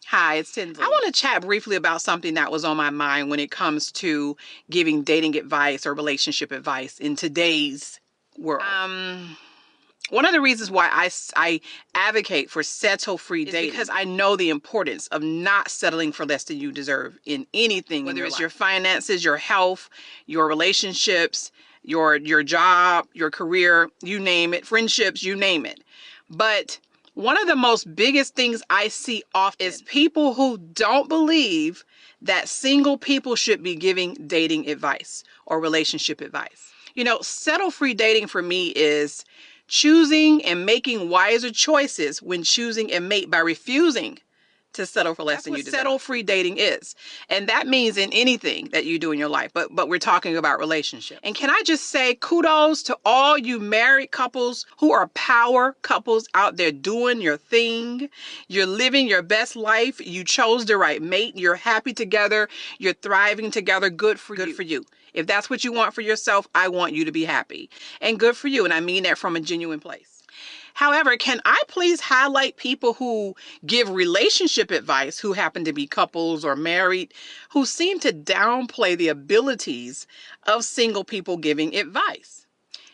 Hi, it's Tinsley. I want to chat briefly about something that was on my mind when it comes to giving dating advice or relationship advice in today's world. One of the reasons why I advocate for settle-free dating is because I know the importance of not settling for less than you deserve in anything, whether it's your finances, your health, your relationships, your job, your career, you name it, friendships, you name it. But one of the most biggest things I see often is people who don't believe that single people should be giving dating advice or relationship advice. You know, settle-free dating for me is choosing and making wiser choices when choosing a mate by refusing to settle for less than you deserve. Settle-free dating is. And that means in anything that you do in your life, but we're talking about relationships. And can I just say kudos to all you married couples who are power couples out there doing your thing. You're living your best life. You chose the right mate. You're happy together. You're thriving together. Good for you. If that's what you want for yourself, I want you to be happy. And good for you. And I mean that from a genuine place. However, can I please highlight people who give relationship advice, who happen to be couples or married, who seem to downplay the abilities of single people giving advice?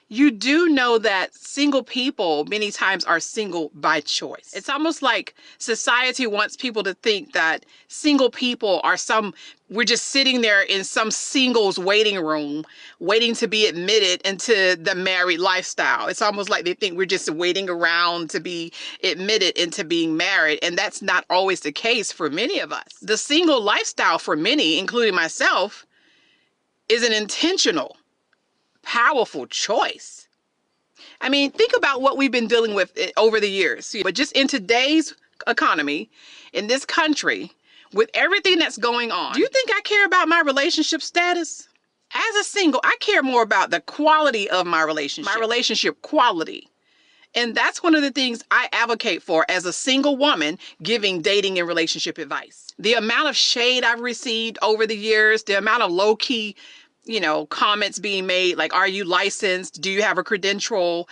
You do know that single people many times are single by choice. It's almost like society wants people to think that single people are we're just sitting there in some singles waiting room, waiting to be admitted into the married lifestyle. It's almost like they think we're just waiting around to be admitted into being married. And that's not always the case for many of us. The single lifestyle for many, including myself, is an intentional, powerful choice. I mean, think about what we've been dealing with over the years. But just in today's economy, in this country, with everything that's going on, do you think I care about my relationship status? As a single, I care more about the quality of my relationship quality. And that's one of the things I advocate for as a single woman giving dating and relationship advice. The amount of shade I've received over the years, the amount of low-key, comments being made, like, are you licensed? Do you have a credential?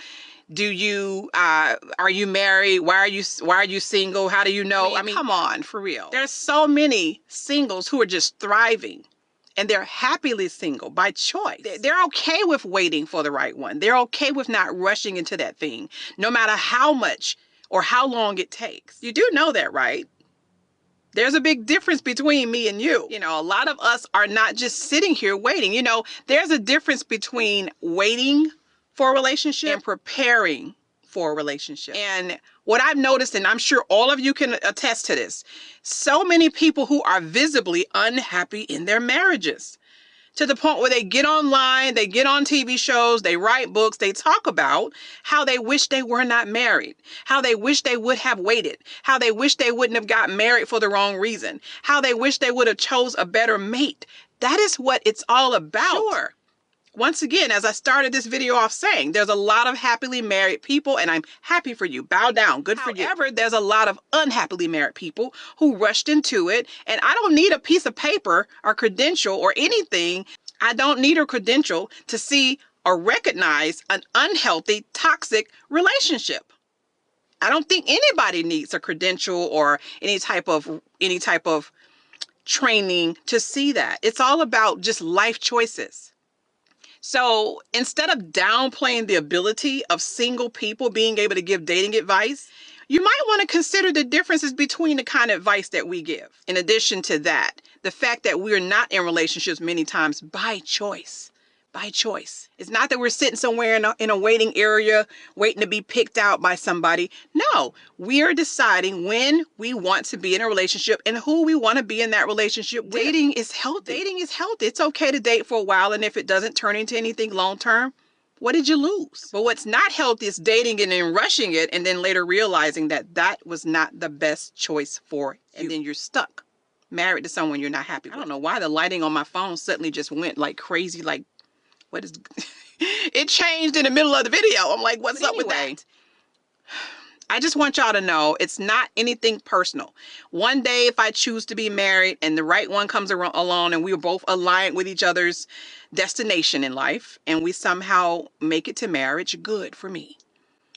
Are you married? Why are you single? How do you know? I mean, come on, for real. There's so many singles who are just thriving. And they're happily single by choice. They're okay with waiting for the right one. They're okay with not rushing into that thing, no matter how much or how long it takes. You do know that, right? There's a big difference between me and you. A lot of us are not just sitting here waiting. There's a difference between waiting for a relationship and preparing for a relationship. And what I've noticed, and I'm sure all of you can attest to this, so many people who are visibly unhappy in their marriages, to the point where they get online, they get on TV shows, they write books, they talk about how they wish they were not married, how they wish they would have waited, how they wish they wouldn't have got married for the wrong reason, how they wish they would have chose a better mate. That is what it's all about. Sure. Once again, as I started this video off saying, there's a lot of happily married people, and I'm happy for you. Bow down. Good for you. However, there's a lot of unhappily married people who rushed into it, and I don't need a piece of paper or credential or anything. I don't need a credential to see or recognize an unhealthy, toxic relationship. I don't think anybody needs a credential or any type of training to see that. It's all about just life choices. So instead of downplaying the ability of single people being able to give dating advice, you might want to consider the differences between the kind of advice that we give. In addition to that, the fact that we're not in relationships many times by choice. By choice. It's not that we're sitting somewhere in a waiting area waiting to be picked out by somebody. No, we are deciding when we want to be in a relationship and who we want to be in that relationship with. Dating is healthy. Dating is healthy. It's okay to date for a while, and if it doesn't turn into anything long term, what did you lose? But what's not healthy is dating and then rushing it and then later realizing that that was not the best choice for you. And then you're stuck, married to someone you're not happy with. I don't know why the lighting on my phone suddenly just went like crazy, like, what is it changed in the middle of the video. I'm like, what's up with that? I just want y'all to know it's not anything personal. One day, if I choose to be married and the right one comes along and we're both aligned with each other's destination in life and we somehow make it to marriage, good for me.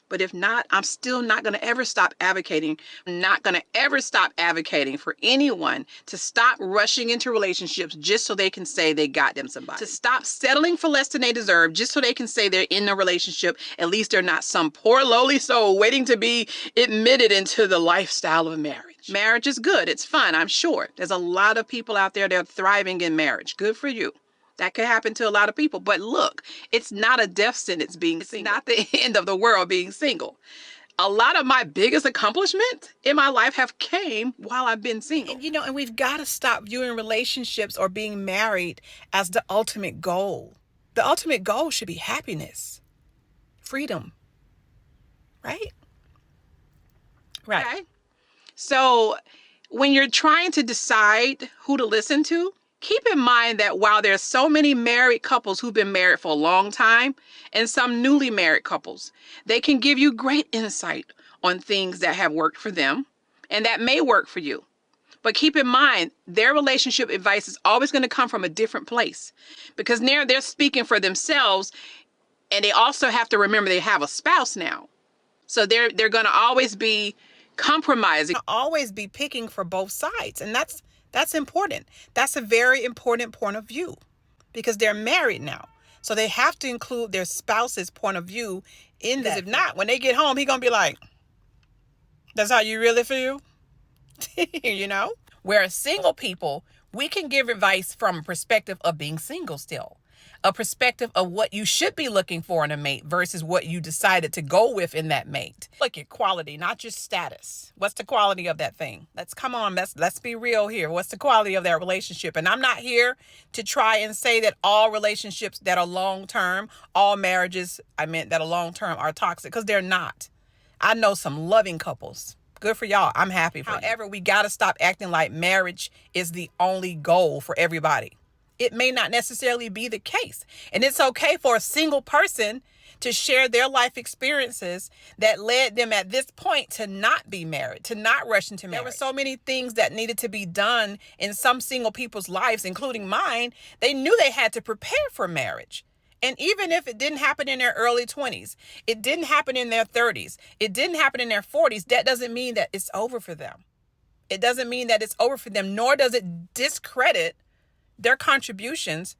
But if not, I'm still not going to ever stop advocating. I'm not going to ever stop advocating for anyone to stop rushing into relationships just so they can say they got them somebody. To stop settling for less than they deserve just so they can say they're in a relationship. At least they're not some poor lowly soul waiting to be admitted into the lifestyle of marriage. Marriage is good. It's fun, I'm sure. There's a lot of people out there that are thriving in marriage. Good for you. That could happen to a lot of people. But look, it's not a death sentence being single. It's not the end of the world being single. A lot of my biggest accomplishments in my life have came while I've been single. And we've got to stop viewing relationships or being married as the ultimate goal. The ultimate goal should be happiness, freedom, right? Right. Okay. So when you're trying to decide who to listen to, keep in mind that while there's so many married couples who've been married for a long time and some newly married couples, they can give you great insight on things that have worked for them and that may work for you. But keep in mind, their relationship advice is always going to come from a different place because now they're speaking for themselves, and they also have to remember they have a spouse now. So they're going to always be compromising, always be picking for both sides. And that's important. That's a very important point of view because they're married now. So they have to include their spouse's point of view in that. If not, when they get home, he's going to be like, that's how you really feel? Whereas single people, we can give advice from a perspective of being single still. A perspective of what you should be looking for in a mate versus what you decided to go with in that mate. Look at quality, not just status. What's the quality of that thing? Let's be real here. What's the quality of that relationship? And I'm not here to try and say that all relationships that are long-term, all marriages, that are long-term are toxic, because they're not. I know some loving couples. Good for y'all. I'm happy for you. However, we got to stop acting like marriage is the only goal for everybody. It may not necessarily be the case. And it's okay for a single person to share their life experiences that led them at this point to not be married, to not rush into marriage. There were so many things that needed to be done in some single people's lives, including mine. They knew they had to prepare for marriage. And even if it didn't happen in their early 20s, it didn't happen in their 30s, it didn't happen in their 40s, that doesn't mean that it's over for them. It doesn't mean that it's over for them, nor does it discredit their contributions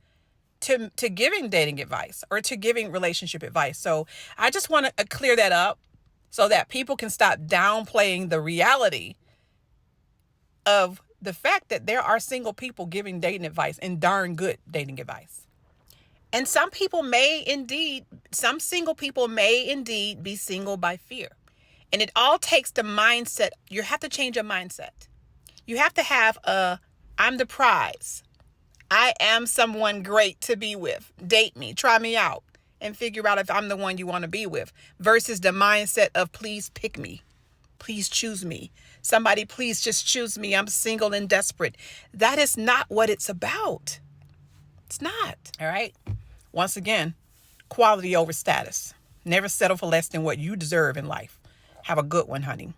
to giving dating advice or to giving relationship advice. So I just want to clear that up so that people can stop downplaying the reality of the fact that there are single people giving dating advice and darn good dating advice. And some single people may indeed be single by fear. And it all takes the mindset. You have to change your mindset. You have to have I'm the prize. I am someone great to be with. Date me, try me out, and figure out if I'm the one you want to be with, versus the mindset of please pick me. Please choose me. Somebody, please just choose me. I'm single and desperate. That is not what it's about. It's not. All right. Once again, quality over status. Never settle for less than what you deserve in life. Have a good one, honey.